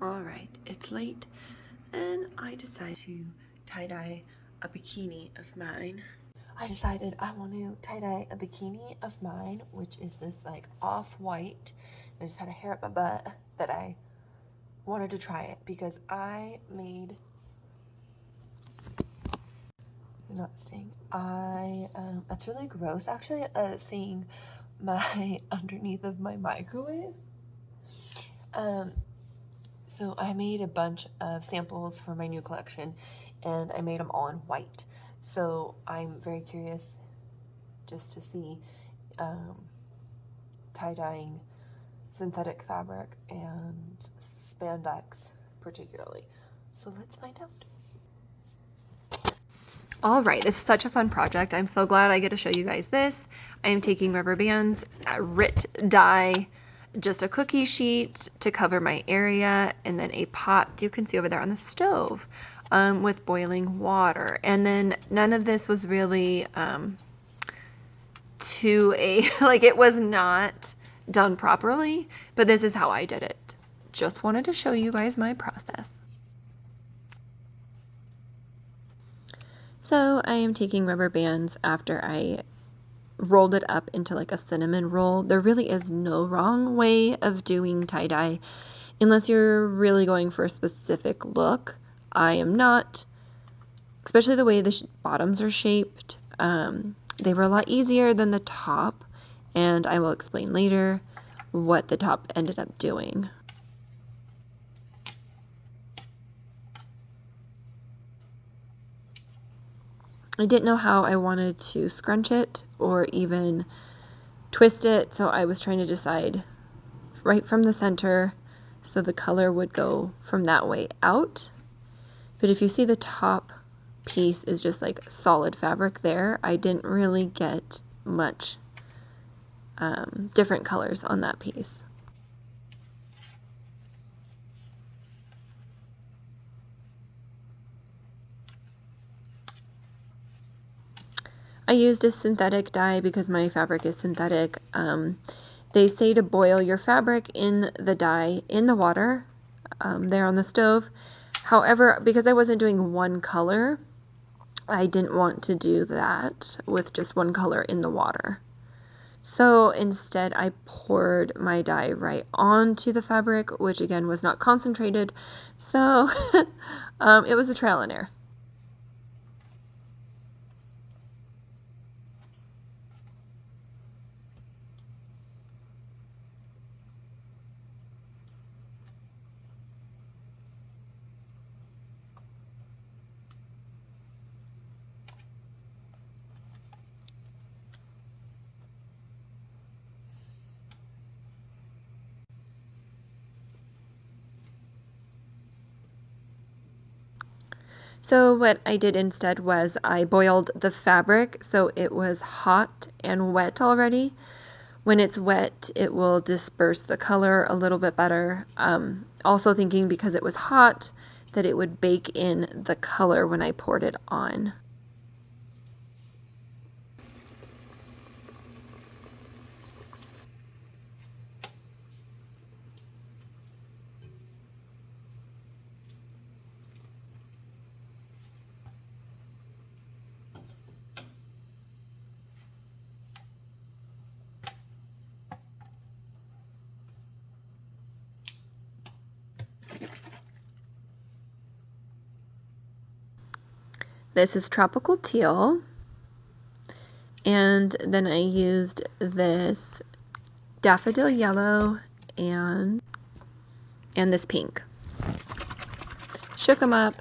Alright, it's late and I decided to tie-dye a bikini of mine. I decided I want to tie-dye a bikini of mine, which is this like off-white. I just had a hair up my butt that I wanted to try it because I made, not staying, that's really gross actually, seeing my underneath of my microwave. So I made a bunch of samples for my new collection and I made them all in white. So I'm very curious just to see tie-dyeing synthetic fabric and spandex particularly. So let's find out. All right, this is such a fun project. I'm so glad I get to show you guys this. I am taking rubber bands, RIT dye, just a cookie sheet to cover my area, and then a pot you can see over there on the stove with boiling water. And then none of this was really like it was not done properly, but this is how I did it. Just wanted to show you guys my process. So I am taking rubber bands after I rolled it up into like a cinnamon roll. There really is no wrong way of doing tie-dye unless you're really going for a specific look. I am not, especially the way the bottoms are shaped. They were a lot easier than the top, and I will explain later what the top ended up doing. I didn't know how I wanted to scrunch it or even twist it, so I was trying to decide right from the center so the color would go from that way out. But if you see the top piece is just like solid fabric there, I didn't really get much different colors on that piece. I used a synthetic dye because my fabric is synthetic. They say to boil your fabric in the dye in the water there on the stove. However, because I wasn't doing one color, I didn't want to do that with just one color in the water. So instead I poured my dye right onto the fabric, which again was not concentrated. So it was a trial and error. So what I did instead was I boiled the fabric so it was hot and wet already. When it's wet, it will disperse the color a little bit better. Also thinking because it was hot that it would bake in the color when I poured it on. This is tropical teal, and then I used this daffodil yellow and this pink. Shook them up,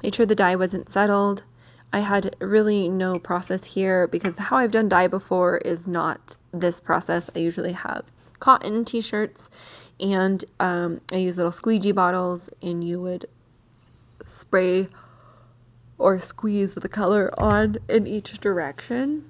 made sure the dye wasn't settled. I had really no process here because how I've done dye before is not this process. I usually have cotton t-shirts and I use little squeegee bottles, and you would spray or squeeze the color on in each direction.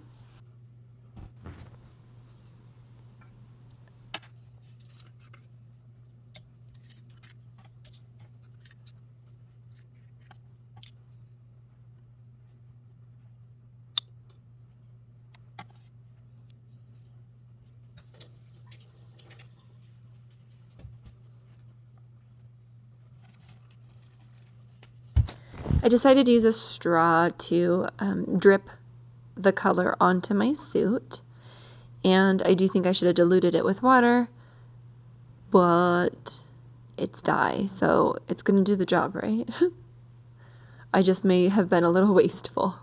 I decided to use a straw to drip the color onto my suit. And I do think I should have diluted it with water, but it's dye, so it's going to do the job, right? I just may have been a little wasteful.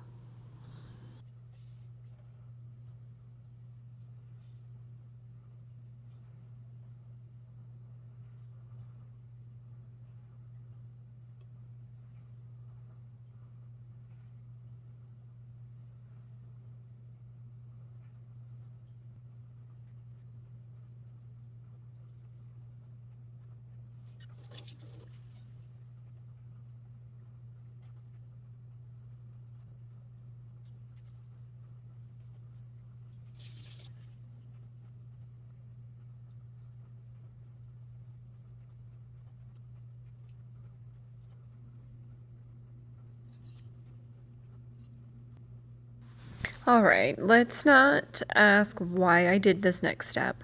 All right, let's not ask why I did this next step.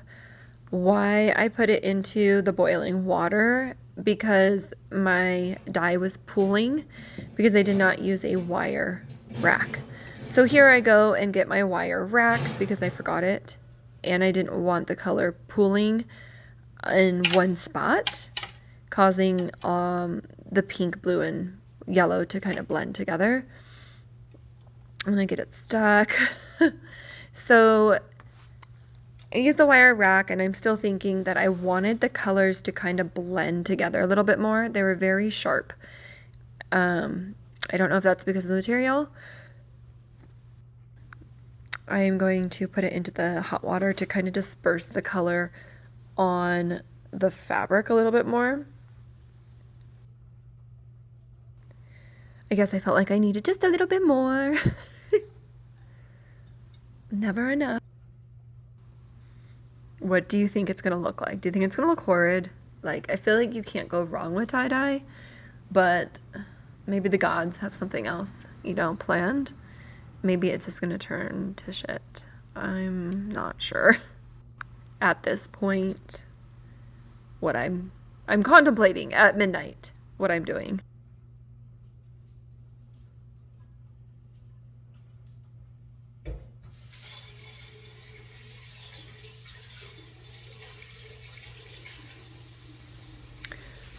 Why I put it into the boiling water, because my dye was pooling because I did not use a wire rack. So here I go and get my wire rack because I forgot it and I didn't want the color pooling in one spot, causing the pink, blue, and yellow to kind of blend together. I'm gonna get it stuck. So I used the wire rack, and I'm still thinking that I wanted the colors to kind of blend together a little bit more. They were very sharp. I don't know if that's because of the material. I am going to put it into the hot water to kind of disperse the color on the fabric a little bit more. I guess I felt like I needed just a little bit more. Never enough. What do you think it's gonna look like? Do you think it's gonna look horrid? Like, I feel like you can't go wrong with tie-dye, but maybe the gods have something else, planned. Maybe it's just gonna turn to shit. I'm not sure at this point what I'm contemplating at midnight what I'm doing.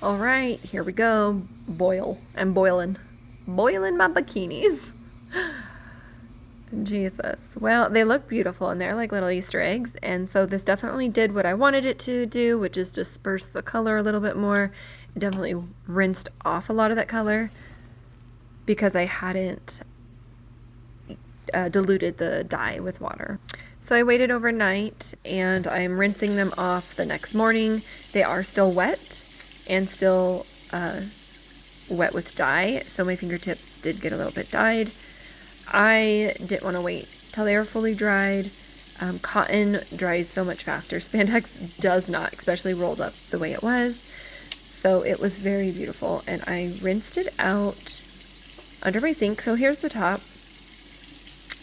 All right, here we go. Boil. I'm boiling. Boiling my bikinis. Jesus. Well, they look beautiful and they're like little Easter eggs. And so this definitely did what I wanted it to do, which is disperse the color a little bit more. It definitely rinsed off a lot of that color because I hadn't diluted the dye with water. So I waited overnight and I'm rinsing them off the next morning. They are still wet and still wet with dye, so my fingertips did get a little bit dyed. I didn't want to wait till they were fully dried. Cotton dries so much faster. Spandex does not, especially rolled up the way it was. So it was very beautiful, and I rinsed it out under my sink. So here's the top.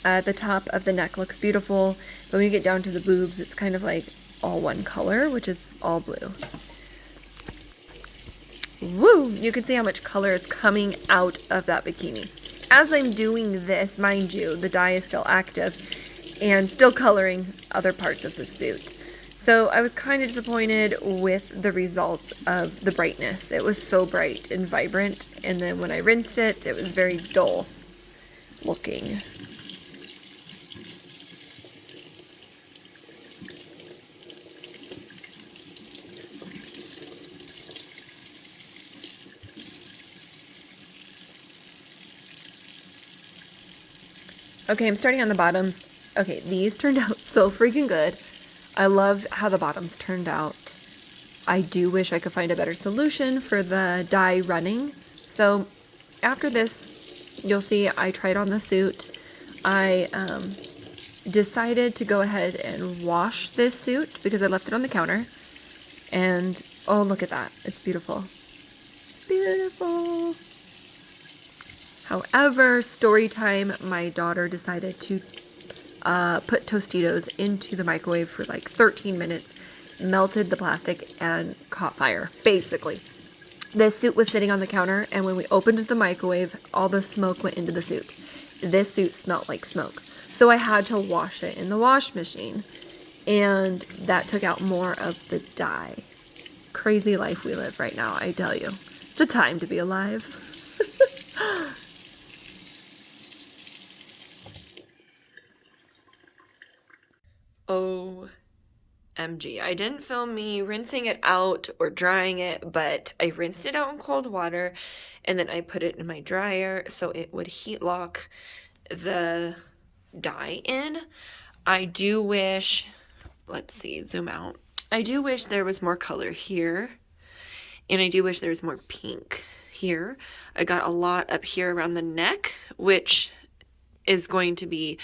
The top of the neck looks beautiful, but when you get down to the boobs, it's kind of like all one color, which is all blue. Woo! You can see how much color is coming out of that bikini. As I'm doing this, mind you, the dye is still active and still coloring other parts of the suit. So I was kind of disappointed with the results of the brightness. It was so bright and vibrant, and then when I rinsed it, it was very dull looking. Okay, I'm starting on the bottoms. Okay, these turned out so freaking good. I love how the bottoms turned out. I do wish I could find a better solution for the dye running. So after this, you'll see I tried on the suit. I decided to go ahead and wash this suit because I left it on the counter. And oh, look at that. It's beautiful. Beautiful. However, story time, my daughter decided to put Tostitos into the microwave for like 13 minutes, melted the plastic, and caught fire, basically. This suit was sitting on the counter, and when we opened the microwave, all the smoke went into the suit. This suit smelled like smoke. So I had to wash it in the wash machine, and that took out more of the dye. Crazy life we live right now, I tell you. It's a time to be alive. OMG. I didn't film me rinsing it out or drying it, but I rinsed it out in cold water and then I put it in my dryer so it would heat lock the dye in. I do wish, let's see, zoom out. I do wish there was more color here, and I do wish there was more pink here. I got a lot up here around the neck, which is going to be